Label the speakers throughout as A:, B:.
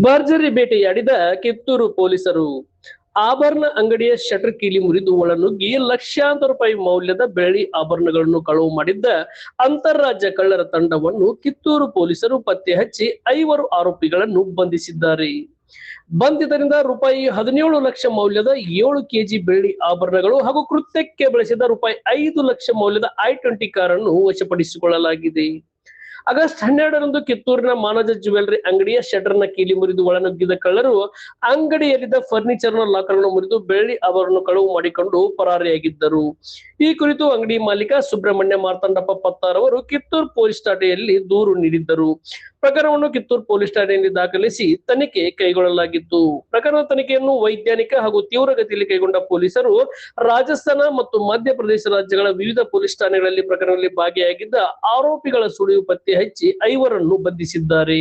A: ಭರ್ಜರಿ ಬೇಟೆಯಾಡಿದ ಕಿತ್ತೂರು ಪೊಲೀಸರು. ಆಭರಣ ಅಂಗಡಿಯ ಶಟರ್ ಕೀಲಿ ಮುರಿದು ಒಳನುಗ್ಗಿ ಲಕ್ಷಾಂತರ ರೂಪಾಯಿ ಮೌಲ್ಯದ ಬೆಳ್ಳಿ ಆಭರಣಗಳನ್ನು ಕಳವು ಮಾಡಿದ್ದ ಅಂತಾರಾಜ್ಯ ಕಳ್ಳರ ತಂಡವನ್ನು ಕಿತ್ತೂರು ಪೊಲೀಸರು ಪತ್ತೆ ಹಚ್ಚಿ 5 ಆರೋಪಿಗಳನ್ನು ಬಂಧಿಸಿದ್ದಾರೆ. ಬಂಧಿತರಿಂದ ರೂಪಾಯಿ 17 ಲಕ್ಷ ಮೌಲ್ಯದ 7 ಕೆಜಿ ಬೆಳ್ಳಿ ಆಭರಣಗಳು ಹಾಗೂ ಕೃತ್ಯಕ್ಕೆ ಬಳಸಿದ ರೂಪಾಯಿ 5 ಲಕ್ಷ ಮೌಲ್ಯದ I-20 ಕಾರನ್ನು ವಶಪಡಿಸಿಕೊಳ್ಳಲಾಗಿದೆ. ಆಗಸ್ಟ್ 12ರಂದು ಕಿತ್ತೂರಿನ ಮಾನಜ ಜ್ಯುವೆಲರಿ ಅಂಗಡಿಯ ಶಟರ್ನ ಕೀಲಿ ಮುರಿದು ಒಳನುಗ್ಗಿದ ಕಳ್ಳರು ಅಂಗಡಿಯಲ್ಲಿದ್ದ ಫರ್ನಿಚರ್ನ ಲಾಕರ್ಗಳನ್ನು ಮುರಿದು ಬೆಳ್ಳಿ ಆಭರಣ ಕಳವು ಮಾಡಿಕೊಂಡು ಪರಾರಿಯಾಗಿದ್ದರು. ಈ ಕುರಿತು ಅಂಗಡಿ ಮಾಲೀಕ ಸುಬ್ರಹ್ಮಣ್ಯ ಮಾರ್ತಾಂಡಪ್ಪ ಪತ್ತಾರ್ ಅವರು ಕಿತ್ತೂರು ಪೊಲೀಸ್ ಠಾಣೆಯಲ್ಲಿ ದೂರು ನೀಡಿದ್ದರು. ಪ್ರಕರಣವನ್ನು ಕಿತ್ತೂರು ಪೊಲೀಸ್ ಠಾಣೆಯಲ್ಲಿ ದಾಖಲಿಸಿ ತನಿಖೆ ಕೈಗೊಳ್ಳಲಾಗಿತ್ತು. ಪ್ರಕರಣದ ತನಿಖೆಯನ್ನು ವೈಜ್ಞಾನಿಕ ಹಾಗೂ ತೀವ್ರಗತಿಯಲ್ಲಿ ಕೈಗೊಂಡ ಪೊಲೀಸರು ರಾಜಸ್ಥಾನ ಮತ್ತು ಮಧ್ಯಪ್ರದೇಶ ರಾಜ್ಯಗಳ ವಿವಿಧ ಪೊಲೀಸ್ ಠಾಣೆಗಳಲ್ಲಿ ಪ್ರಕರಣದಲ್ಲಿ ಭಾಗಿಯಾಗಿದ್ದ ಆರೋಪಿಗಳ ಸುಳಿವು ಪತ್ತೆ ಹಚ್ಚಿ 5ರನ್ನು ಬಂಧಿಸಿದ್ದಾರೆ.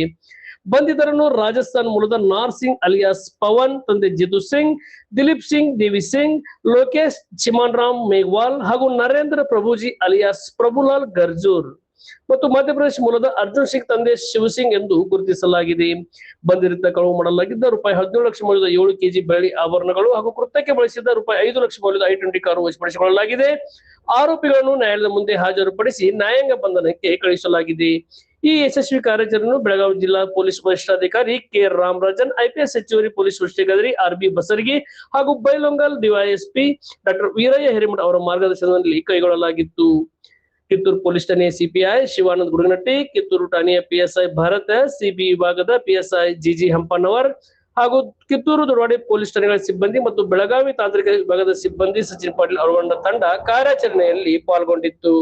A: ಬಂಧಿತರನ್ನು ರಾಜಸ್ಥಾನ್ ಮೂಲದ ನಾರ್ ಸಿಂಗ್ ಅಲಿಯಾಸ್ ಪವನ್, ತಂದೆ ಜಿತು ಸಿಂಗ್, ದಿಲೀಪ್ ಸಿಂಗ್, ದೇವಿ ಸಿಂಗ್, ಲೋಕೇಶ್ ಚಿಮಾನ್ರಾಮ್ ಮೇಘವಾಲ್ ಹಾಗೂ ನರೇಂದ್ರ ಪ್ರಭುಜಿ ಅಲಿಯಾಸ್ ಪ್ರಭುಲಾಲ್ ಗರ್ಜೂರ್ ಮತ್ತು ಮಧ್ಯಪ್ರದೇಶ ಮೂಲದ ಅರ್ಜುನ್ ಸಿಂಗ್ ತಂದೆ ಶಿವಸಿಂಗ್ ಎಂದು ಗುರುತಿಸಲಾಗಿದೆ. ಬಂಧಿತ ಕಳವು ಮಾಡಲಾಗಿದ್ದ ರೂಪಾಯಿ 17 ಲಕ್ಷ ಮೌಲ್ಯದ 7 ಕೆಜಿ ಬೆಳ್ಳಿ ಆಭರಣಗಳು ಹಾಗೂ ಕೃತ್ಯಕ್ಕೆ ಬಳಸಿದ ರೂಪಾಯಿ 5 ಲಕ್ಷ ಮೌಲ್ಯದ I-20 ಕಾರು ವಶಪಡಿಸಿಕೊಳ್ಳಲಾಗಿದೆ. ಆರೋಪಿಗಳನ್ನು ನ್ಯಾಯಾಲಯದ ಮುಂದೆ ಹಾಜರುಪಡಿಸಿ ನ್ಯಾಯಾಂಗ ಬಂಧನಕ್ಕೆ ಕಳುಹಿಸಲಾಗಿದೆ. ಈ ಯಶಸ್ವಿ ಕಾರ್ಯಾಚರಣೆಯನ್ನು ಬೆಳಗಾವಿ ಜಿಲ್ಲಾ ಪೊಲೀಸ್ ವರಿಷ್ಠಾಧಿಕಾರಿ ಕೆ ರಾಮರಾಜನ್, IPS ಹೆಚ್ಚುವರಿ ಪೊಲೀಸ್ ವರಿಷ್ಠಾಧಿಕಾರಿ RB ಬಸರಗಿ ಹಾಗೂ ಬೈಲೊಂಗಲ್ DYSP ಡಾಕ್ಟರ್ ವೀರಯ್ಯ ಹಿರೇಮಠ ಅವರ ಮಾರ್ಗದರ್ಶನದಲ್ಲಿ ಕೈಗೊಳ್ಳಲಾಗಿತ್ತು. ಕಿತ್ತೂರು ಪೊಲೀಸ್ ಠಾಣೆಯ CPI ಶಿವಾನಂದ್ ಗುಡುಗನಟ್ಟಿ, ಕಿತ್ತೂರು ಠಾಣೆಯ PSI ಭಾರತ, CB ವಿಭಾಗದ PSI GG ಹಂಪನವರ್ ಹಾಗೂ ಕಿತ್ತೂರು ದೊಡವಾಡಿ ಪೊಲೀಸ್ ಠಾಣೆಗಳ ಸಿಬ್ಬಂದಿ ಮತ್ತು ಬೆಳಗಾವಿ ತಾಂತ್ರಿಕ ವಿಭಾಗದ ಸಿಬ್ಬಂದಿ ಸಚಿನ್ ಪಾಟೀಲ್ ಅವರೊಂಡ ತಂಡ ಕಾರ್ಯಾಚರಣೆಯಲ್ಲಿ ಪಾಲ್ಗೊಂಡಿತ್ತು.